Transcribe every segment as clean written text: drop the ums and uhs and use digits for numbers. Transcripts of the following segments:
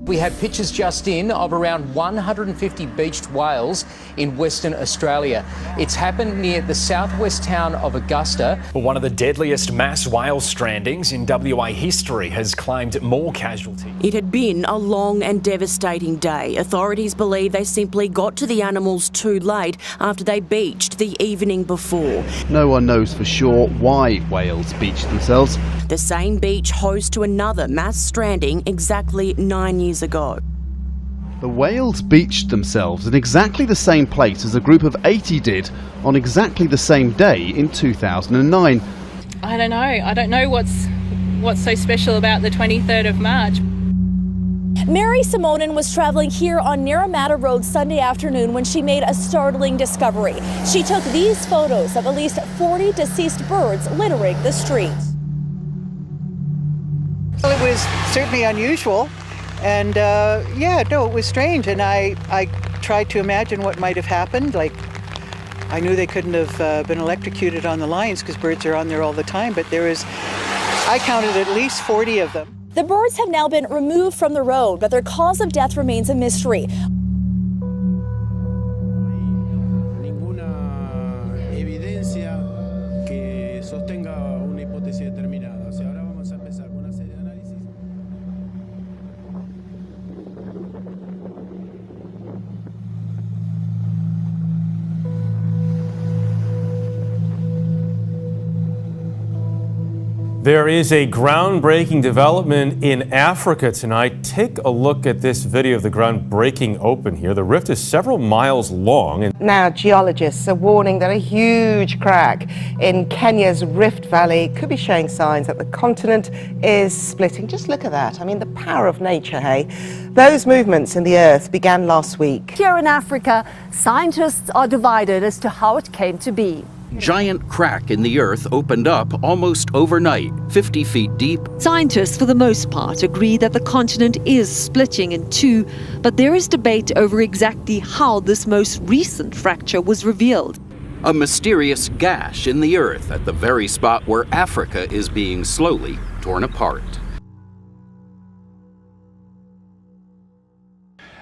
We had pictures just in of around 150 beached whales in Western Australia. It's happened near the southwest town of Augusta. One of the deadliest mass whale strandings in WA history has claimed more casualties. It had been a long and devastating day. Authorities believe they simply got to the animals too late after they beached the evening before. No one knows for sure why whales beached themselves. The same beach host to another mass stranding exactly 9 years ago. The whales beached themselves in exactly the same place as a group of 80 did on exactly the same day in 2009. I don't know. I don't know what's so special about the 23rd of March. Mary Simonin was traveling here on Naramata Road Sunday afternoon when she made a startling discovery. She took these photos of at least 40 deceased birds littering the streets. Well, it was certainly unusual, and it was strange, and I tried to imagine what might have happened. Like, I knew they couldn't have been electrocuted on the lines because birds are on there all the time, but I counted at least 40 of them. The birds have now been removed from the road, but their cause of death remains a mystery. There is a groundbreaking development in Africa tonight. Take a look at this video of the ground breaking open here. The rift is several miles long. Now, geologists are warning that a huge crack in Kenya's Rift Valley could be showing signs that the continent is splitting. Just look at that. I mean, the power of nature, hey? Those movements in the earth began last week. Here in Africa, scientists are divided as to how it came to be. Giant crack in the earth opened up almost overnight, 50 feet deep. Scientists, for the most part, agree that the continent is splitting in two, but there is debate over exactly how this most recent fracture was revealed. A mysterious gash in the earth at the very spot where Africa is being slowly torn apart.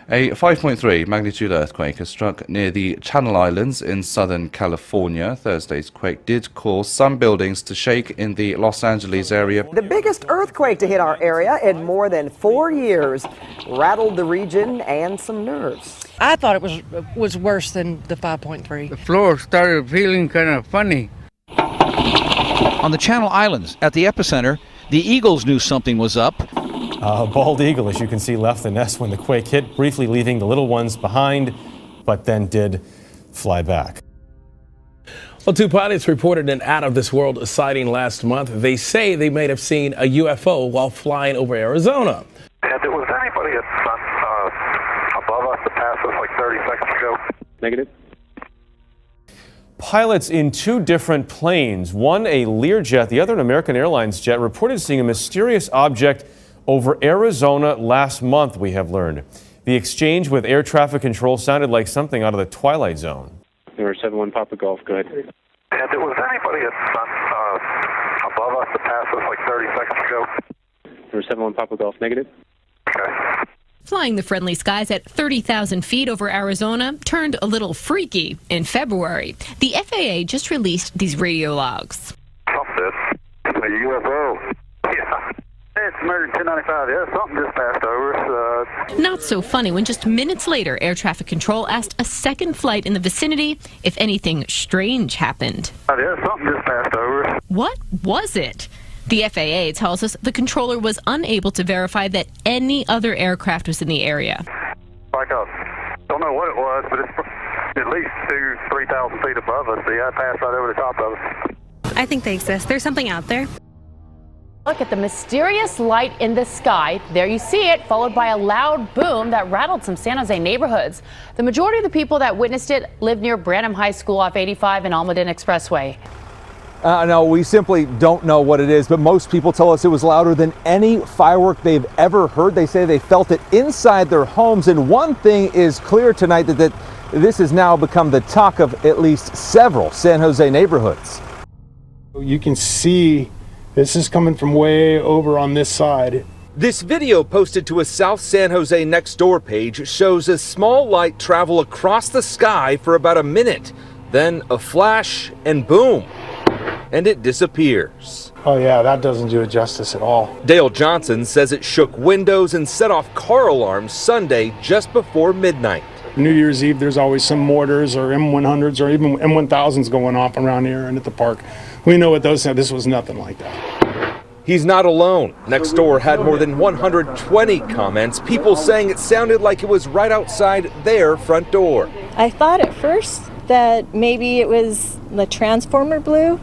A 5.3 magnitude earthquake has struck near the Channel Islands in Southern California. Thursday's quake did cause some buildings to shake in the Los Angeles area. The biggest earthquake to hit our area in more than 4 years rattled the region and some nerves. I thought it was worse than the 5.3. The floor started feeling kind of funny. On the Channel Islands, at the epicenter, the Eagles knew something was up. A bald eagle, as you can see, left the nest when the quake hit, briefly leaving the little ones behind, but then did fly back. Well, two pilots reported an out-of-this-world sighting last month. They say they may have seen a UFO while flying over Arizona. And there was anybody above us that passed us like 30 seconds ago? Negative. Pilots in two different planes, one a Learjet, the other an American Airlines jet, reported seeing a mysterious object over Arizona last month, we have learned. The exchange with air traffic control sounded like something out of the Twilight Zone. Number 71 Papa Golf, go ahead. And there was anybody above us that passed us like 30 seconds ago? Number 71 Papa Golf, negative. Okay. Flying the friendly skies at 30,000 feet over Arizona turned a little freaky in February. The FAA just released these radio logs. Something. A UFO. Yeah. It's American 1095. Yeah, something just passed over us. Not so funny when just minutes later, air traffic control asked a second flight in the vicinity if anything strange happened. Yeah, something just passed over us. What was it? The FAA tells us the controller was unable to verify that any other aircraft was in the area. Like don't know what it was, but it's at least 3,000 feet above us. Yeah, I passed right over the top of it. I think they exist. There's something out there. Look at the mysterious light in the sky. There you see it, followed by a loud boom that rattled some San Jose neighborhoods. The majority of the people that witnessed it live near Branham High School off 85 and Almaden Expressway. No, we simply don't know what it is, but most people tell us it was louder than any firework they've ever heard. They say they felt it inside their homes, and one thing is clear tonight, that this has now become the talk of at least several San Jose neighborhoods. You can see this is coming from way over on this side, This video posted to a South San Jose Nextdoor page shows a small light travel across the sky for about a minute, then a flash and boom, and it disappears. Oh yeah, that doesn't do it justice at all. Dale Johnson says it shook windows and set off car alarms Sunday just before midnight. New Year's Eve, there's always some mortars or M100s or even M1000s going off around here and at the park. We know what those are. This was nothing like that. He's not alone. Nextdoor had more than 120 comments, people saying it sounded like it was right outside their front door. I thought at first that maybe it was the transformer blew,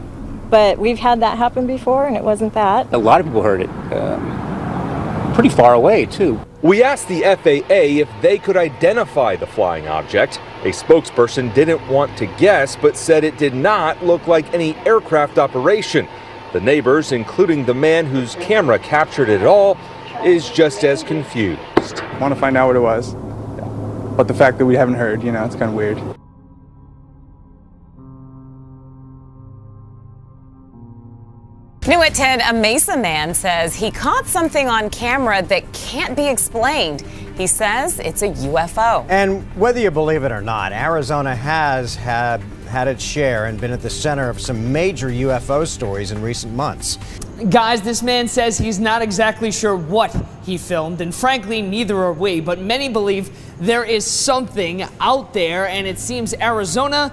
but we've had that happen before and it wasn't that. A lot of people heard it pretty far away too. We asked the FAA if they could identify the flying object. A spokesperson didn't want to guess, but said it did not look like any aircraft operation. The neighbors, including the man whose camera captured it all, is just as confused. I want to find out what it was, but the fact that we haven't heard, it's kind of weird. New at 10, a Mesa man says he caught something on camera that can't be explained. He says it's a UFO. And whether you believe it or not, Arizona has had its share and been at the center of some major UFO stories in recent months. Guys, this man says he's not exactly sure what he filmed, and frankly, neither are we, but many believe there is something out there, and it seems Arizona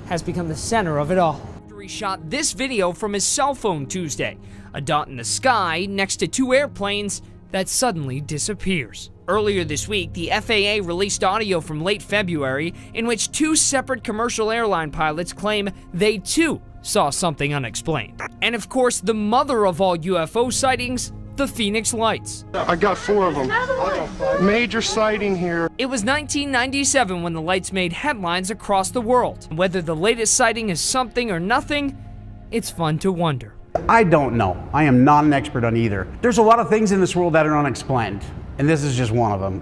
has become the center of it all. He shot this video from his cell phone Tuesday, a dot in the sky next to two airplanes that suddenly disappears. Earlier this week, the FAA released audio from late February in which two separate commercial airline pilots claim they too saw something unexplained. And of course, the mother of all UFO sightings, the Phoenix Lights. I got 4 of them. Major sighting here. It was 1997 when the lights made headlines across the world. Whether the latest sighting is something or nothing, it's fun to wonder. I don't know. I am not an expert on either. There's a lot of things in this world that are unexplained, and this is just one of them.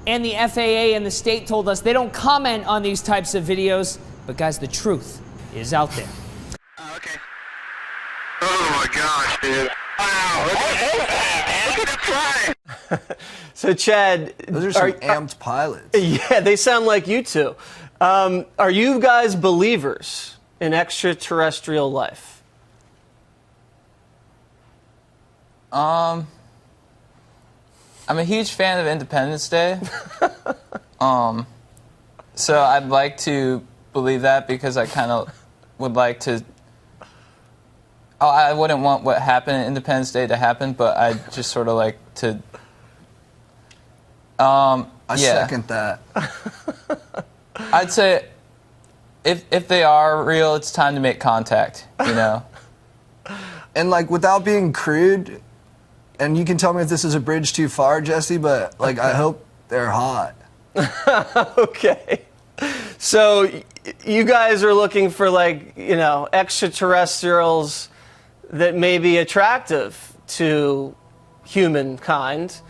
And the FAA and the state told us they don't comment on these types of videos, but guys, the truth is out there. Okay. Oh my gosh, dude. Wow, look at it fly. So Chad, those are some amped pilots. Yeah, they sound like you two. Are you guys believers in extraterrestrial life? I'm a huge fan of Independence Day. So I'd like to believe that because I kind of would like to. Oh, I wouldn't want what happened in Independence Day to happen, but I just sort of like to. I second that. I'd say if they are real, it's time to make contact, And like without being crude, and you can tell me if this is a bridge too far, Jesse, but like I hope they're hot. Okay. So you guys are looking for extraterrestrials that may be attractive to humankind.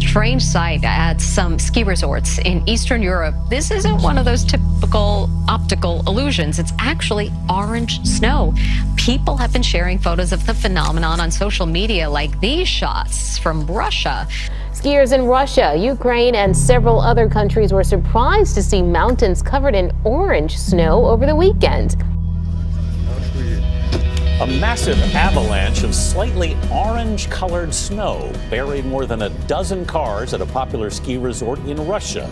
Strange sight at some ski resorts in Eastern Europe. This isn't one of those typical optical illusions. It's actually orange snow. People have been sharing photos of the phenomenon on social media, like these shots from Russia. Skiers in Russia, Ukraine, and several other countries were surprised to see mountains covered in orange snow over the weekend. A massive avalanche of slightly orange-colored snow buried more than a dozen cars at a popular ski resort in Russia.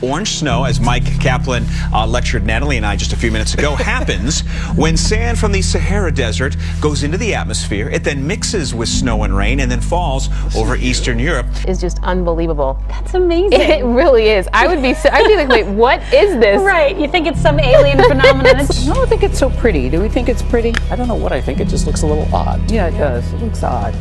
Orange snow, as Mike Kaplan lectured Natalie and I just a few minutes ago, happens when sand from the Sahara Desert goes into the atmosphere. It then mixes with snow and rain and then falls over Eastern Europe. It's just unbelievable. That's amazing. It really is. I'd be like, wait, what is this? Right. You think it's some alien phenomenon? I don't think it's so pretty. Do we think it's pretty? I don't know what I think. It just looks a little odd. Yeah, it does. It looks odd.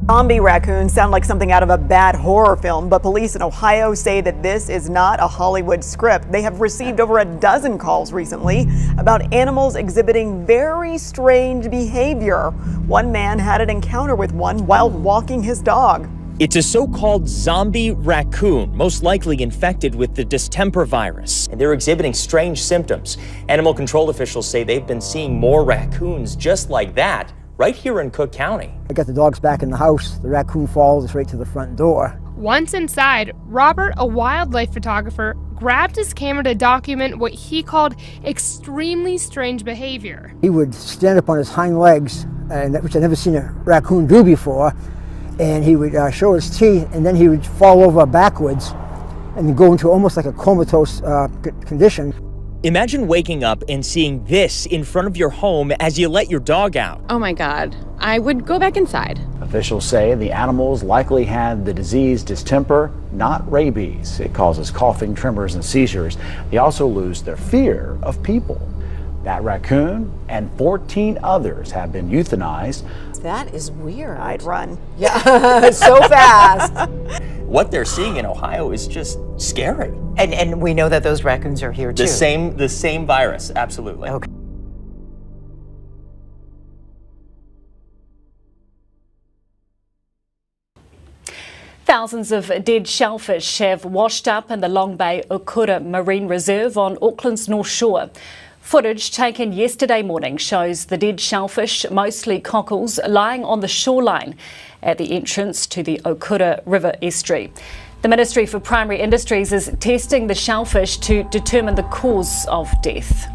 Zombie raccoons sound like something out of a bad horror film, but police in Ohio say that this is not a Hollywood script. They have received over a dozen calls recently about animals exhibiting very strange behavior. One man had an encounter with one while walking his dog. It's a so-called zombie raccoon, most likely infected with the distemper virus. And they're exhibiting strange symptoms. Animal control officials say they've been seeing more raccoons just like that right here in Cook County. I got the dogs back in the house. The raccoon follows right to the front door. Once inside, Robert, a wildlife photographer, grabbed his camera to document what he called extremely strange behavior. He would stand up on his hind legs, which I'd never seen a raccoon do before, and he would show his teeth, and then he would fall over backwards and go into almost like a comatose condition. Imagine waking up and seeing this in front of your home as you let your dog out. Oh my God, I would go back inside. Officials say the animals likely had the disease distemper, not rabies. It causes coughing, tremors, and seizures. They also lose their fear of people. That raccoon and 14 others have been euthanized. That is weird. I'd run. Yeah, so fast. What they're seeing in Ohio is just scary. And we know that those raccoons are here too. The same virus, absolutely. Okay. Thousands of dead shellfish have washed up in the Long Bay Okura Marine Reserve on Auckland's North Shore. Footage taken yesterday morning shows the dead shellfish, mostly cockles, lying on the shoreline at the entrance to the Okura River estuary. The Ministry for Primary Industries is testing the shellfish to determine the cause of death.